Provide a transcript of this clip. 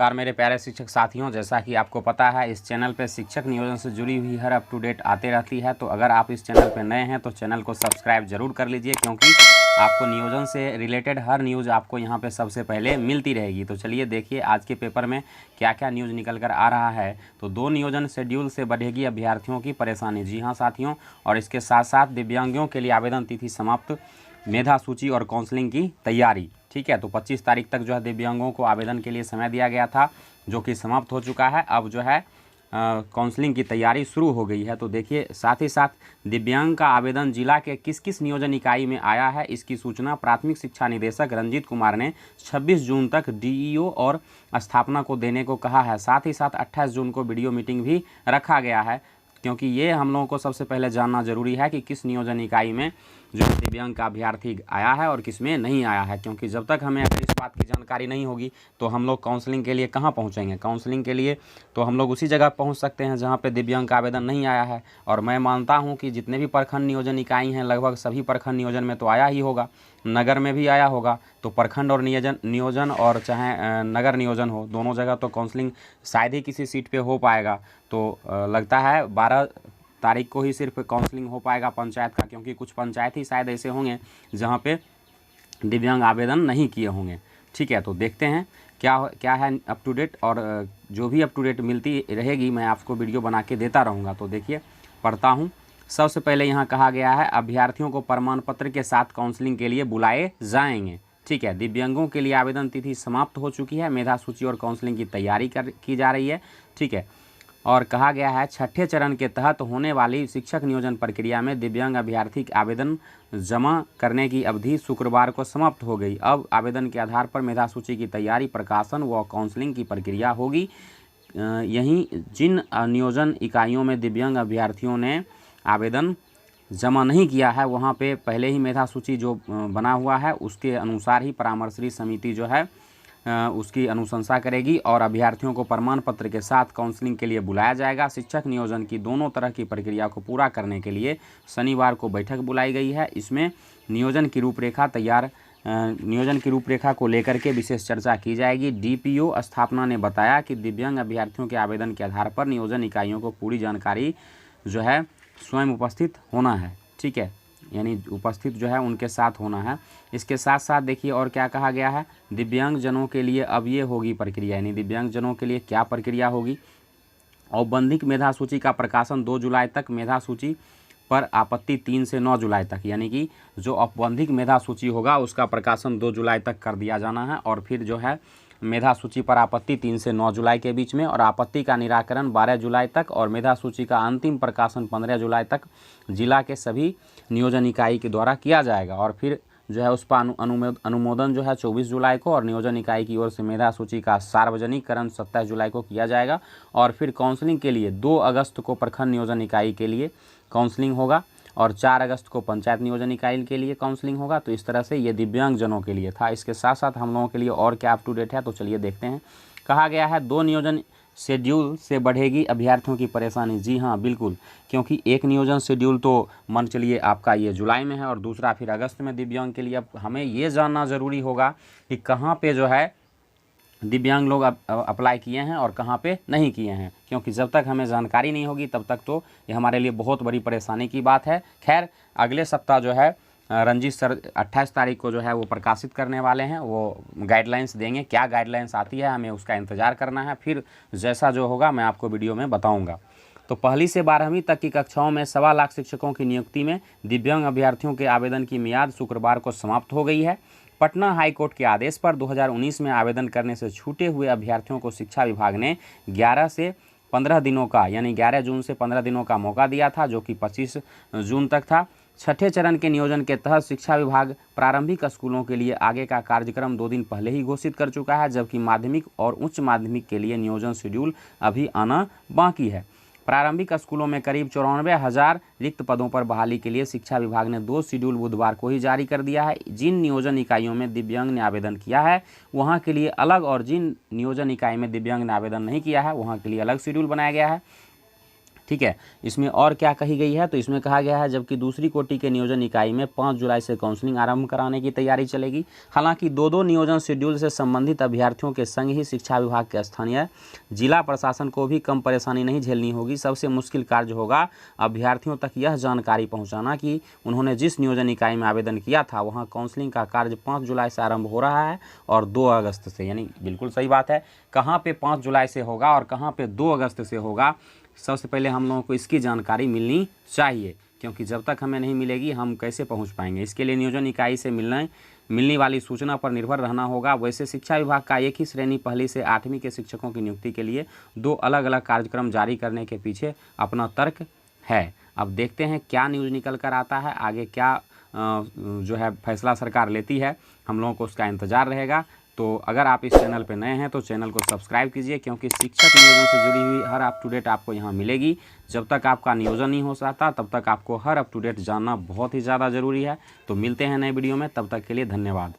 नमस्कार मेरे प्यारे शिक्षक साथियों, जैसा कि आपको पता है इस चैनल पे शिक्षक नियोजन से जुड़ी हुई हर अप टू डेट आते रहती है। तो अगर आप इस चैनल पे नए हैं तो चैनल को सब्सक्राइब जरूर कर लीजिए, क्योंकि आपको नियोजन से रिलेटेड हर न्यूज़ आपको यहाँ पे सबसे पहले मिलती रहेगी। तो चलिए देखिए आज के पेपर में क्या क्या न्यूज़ निकल कर आ रहा है। तो 2 नियोजन शेड्यूल से बढ़ेगी अभ्यर्थियों की परेशानी। जी हाँ साथियों, और इसके साथ साथ दिव्यांगों के लिए आवेदन तिथि समाप्त, मेधा सूची और काउंसलिंग की तैयारी। ठीक है, तो 25 तारीख तक जो है दिव्यांगों को आवेदन के लिए समय दिया गया था, जो कि समाप्त हो चुका है। अब जो है काउंसलिंग की तैयारी शुरू हो गई है। तो देखिए साथ ही साथ दिव्यांग का आवेदन जिला के किस किस नियोजन इकाई में आया है, इसकी सूचना प्राथमिक शिक्षा निदेशक रंजीत कुमार ने 26 जून तक डीईओ और स्थापना को देने को कहा है। साथ ही साथ 28 जून को वीडियो मीटिंग भी रखा गया है, क्योंकि ये हम लोगों को सबसे पहले जानना जरूरी है कि किस नियोजन इकाई में जो दिव्यांग का अभ्यर्थी आया है और किस में नहीं आया है। क्योंकि जब तक हमें अगर इस बात की जानकारी नहीं होगी तो हम लोग काउंसलिंग के लिए कहाँ पहुँचेंगे। काउंसलिंग के लिए तो हम लोग उसी जगह पहुँच सकते हैं जहाँ पे दिव्यांग का आवेदन नहीं आया है। और मैं मानता हूँ कि जितने भी प्रखंड नियोजन इकाई हैं, लगभग सभी प्रखंड नियोजन में तो आया ही होगा, नगर में भी आया होगा। तो प्रखंड और नियोजन और चाहे नगर नियोजन हो, दोनों जगह तो काउंसलिंग शायद ही किसी सीट पे हो पाएगा। तो लगता है 12 तारीख को ही सिर्फ काउंसलिंग हो पाएगा पंचायत का, क्योंकि कुछ पंचायत ही शायद ऐसे होंगे जहाँ पे दिव्यांग आवेदन नहीं किए होंगे। ठीक है, तो देखते हैं क्या है अप टू डेट, और जो भी अप टू डेट मिलती रहेगी मैं आपको वीडियो बना के देता रहूँगा। तो देखिए पढ़ता हूँ। सबसे पहले यहाँ कहा गया है अभ्यर्थियों को प्रमाण पत्र के साथ काउंसलिंग के लिए बुलाए जाएंगे। ठीक है, दिव्यांगों के लिए आवेदन तिथि समाप्त हो चुकी है, मेधा सूची और काउंसलिंग की तैयारी की जा रही है। ठीक है, और कहा गया है छठे चरण के तहत होने वाली शिक्षक नियोजन प्रक्रिया में दिव्यांग अभ्यर्थी आवेदन जमा करने की अवधि शुक्रवार को समाप्त हो गई। अब आवेदन के आधार पर मेधा सूची की तैयारी, प्रकाशन व काउंसलिंग की प्रक्रिया होगी। यहीं जिन नियोजन इकाइयों में दिव्यांग अभ्यर्थियों ने आवेदन जमा नहीं किया है, वहाँ पे पहले ही मेधा सूची जो बना हुआ है उसके अनुसार ही परामर्शी समिति जो है उसकी अनुशंसा करेगी और अभ्यर्थियों को प्रमाण पत्र के साथ काउंसलिंग के लिए बुलाया जाएगा। शिक्षक नियोजन की दोनों तरह की प्रक्रिया को पूरा करने के लिए शनिवार को बैठक बुलाई गई है। इसमें नियोजन की रूपरेखा को लेकर के विशेष चर्चा की जाएगी। डीपीओ स्थापना ने बताया कि दिव्यांग अभ्यर्थियों के आवेदन के आधार पर नियोजन इकाइयों को पूरी जानकारी जो है स्वयं उपस्थित होना है। ठीक है, यानी उपस्थित जो है उनके साथ होना है। इसके साथ साथ देखिए और क्या कहा गया है, दिव्यांगजनों के लिए अब ये होगी प्रक्रिया, यानी दिव्यांगजनों के लिए क्या प्रक्रिया होगी। औपबंधिक मेधा सूची का प्रकाशन 2 जुलाई तक, मेधा सूची पर आपत्ति 3 से 9 जुलाई तक, यानी कि जो औपबंधिक मेधा सूची होगा उसका प्रकाशन 2 जुलाई तक कर दिया जाना है। और फिर जो है मेधा सूची पर आपत्ति 3 से 9 जुलाई के बीच में, और आपत्ति का निराकरण 12 जुलाई तक, और मेधा सूची का अंतिम प्रकाशन 15 जुलाई तक जिला के सभी नियोजन इकाई के द्वारा किया जाएगा। और फिर जो है उस पर अनुमोदन जो है 24 जुलाई को, और नियोजन इकाई की ओर से मेधा सूची का सार्वजनिकरण 27 जुलाई को किया जाएगा। और फिर काउंसलिंग के लिए 2 अगस्त को प्रखंड नियोजन इकाई के लिए काउंसलिंग होगा, और 4 अगस्त को पंचायत नियोजन इकाई के लिए काउंसलिंग होगा। तो इस तरह से ये दिव्यांगजनों के लिए था। इसके साथ साथ हम लोगों के लिए और क्या अप टू डेट है, तो चलिए देखते हैं। कहा गया है 2 नियोजन शेड्यूल से बढ़ेगी अभ्यर्थियों की परेशानी। जी हाँ बिल्कुल, क्योंकि एक नियोजन शेड्यूल तो मान चलिए आपका ये जुलाई में है और दूसरा फिर अगस्त में दिव्यांग के लिए। अब हमें ये जानना ज़रूरी होगा कि कहाँ पे जो है दिव्यांग लोग अप्लाई किए हैं और कहाँ पे नहीं किए हैं, क्योंकि जब तक हमें जानकारी नहीं होगी तब तक तो ये हमारे लिए बहुत बड़ी परेशानी की बात है। खैर अगले सप्ताह जो है रंजीत सर 28 तारीख को जो है वो प्रकाशित करने वाले हैं, वो गाइडलाइंस देंगे। क्या गाइडलाइंस आती है हमें उसका इंतज़ार करना है, फिर जैसा जो होगा मैं आपको वीडियो में बताऊँगा। तो पहली से 12वीं तक की कक्षाओं में 1.25 लाख शिक्षकों की नियुक्ति में दिव्यांग अभ्यर्थियों के आवेदन की मियाद शुक्रवार को समाप्त हो गई है। पटना हाईकोर्ट के आदेश पर 2019 में आवेदन करने से छूटे हुए अभ्यर्थियों को शिक्षा विभाग ने 11 से 15 दिनों का, यानी 11 जून से 15 दिनों का मौका दिया था, जो कि 25 जून तक था। छठे चरण के नियोजन के तहत शिक्षा विभाग प्रारंभिक स्कूलों के लिए आगे का कार्यक्रम 2 दिन पहले ही घोषित कर चुका है, जबकि माध्यमिक और उच्च माध्यमिक के लिए नियोजन शेड्यूल अभी आना बाकी है। प्रारंभिक स्कूलों में करीब 94,000 रिक्त पदों पर बहाली के लिए शिक्षा विभाग ने 2 शेड्यूल बुधवार को ही जारी कर दिया है। जिन नियोजन इकाइयों में दिव्यांग ने आवेदन किया है वहां के लिए अलग, और जिन नियोजन इकाई में दिव्यांग ने आवेदन नहीं किया है वहां के लिए अलग शेड्यूल बनाया गया है। ठीक है। इसमें और क्या कही गई है, तो इसमें कहा गया है जबकि दूसरी कोटि के नियोजन इकाई में 5 जुलाई से काउंसलिंग आरंभ कराने की तैयारी चलेगी। हालांकि दो नियोजन शेड्यूल से संबंधित अभ्यर्थियों के संग ही शिक्षा विभाग के स्थानीय जिला प्रशासन को भी कम परेशानी नहीं झेलनी होगी। सबसे मुश्किल कार्य होगा अभ्यर्थियों तक यह जानकारी पहुँचाना कि उन्होंने जिस नियोजन इकाई में आवेदन किया था वहाँ काउंसलिंग का कार्य 5 जुलाई से आरंभ हो रहा है और 2 अगस्त से, यानी बिल्कुल सही बात है। कहाँ पे 5 जुलाई से होगा और कहाँ पे 2 अगस्त से होगा, सबसे पहले हम लोगों को इसकी जानकारी मिलनी चाहिए, क्योंकि जब तक हमें नहीं मिलेगी हम कैसे पहुंच पाएंगे। इसके लिए नियोजन इकाई से मिलने वाली सूचना पर निर्भर रहना होगा। वैसे शिक्षा विभाग का एक ही श्रेणी पहली से 8वीं के शिक्षकों की नियुक्ति के लिए 2 अलग अलग कार्यक्रम जारी करने के पीछे अपना तर्क है। अब देखते हैं क्या न्यूज़ निकल कर आता है, आगे क्या जो है फैसला सरकार लेती है, हम लोगों को उसका इंतज़ार रहेगा। तो अगर आप इस चैनल पे नए हैं तो चैनल को सब्सक्राइब कीजिए, क्योंकि शिक्षक नियोजन से जुड़ी हुई हर अप टू डेट आपको यहाँ मिलेगी। जब तक आपका नियोजन नहीं हो सकता तब तक आपको हर अप टू डेट जानना बहुत ही ज़्यादा ज़रूरी है। तो मिलते हैं नए वीडियो में, तब तक के लिए धन्यवाद।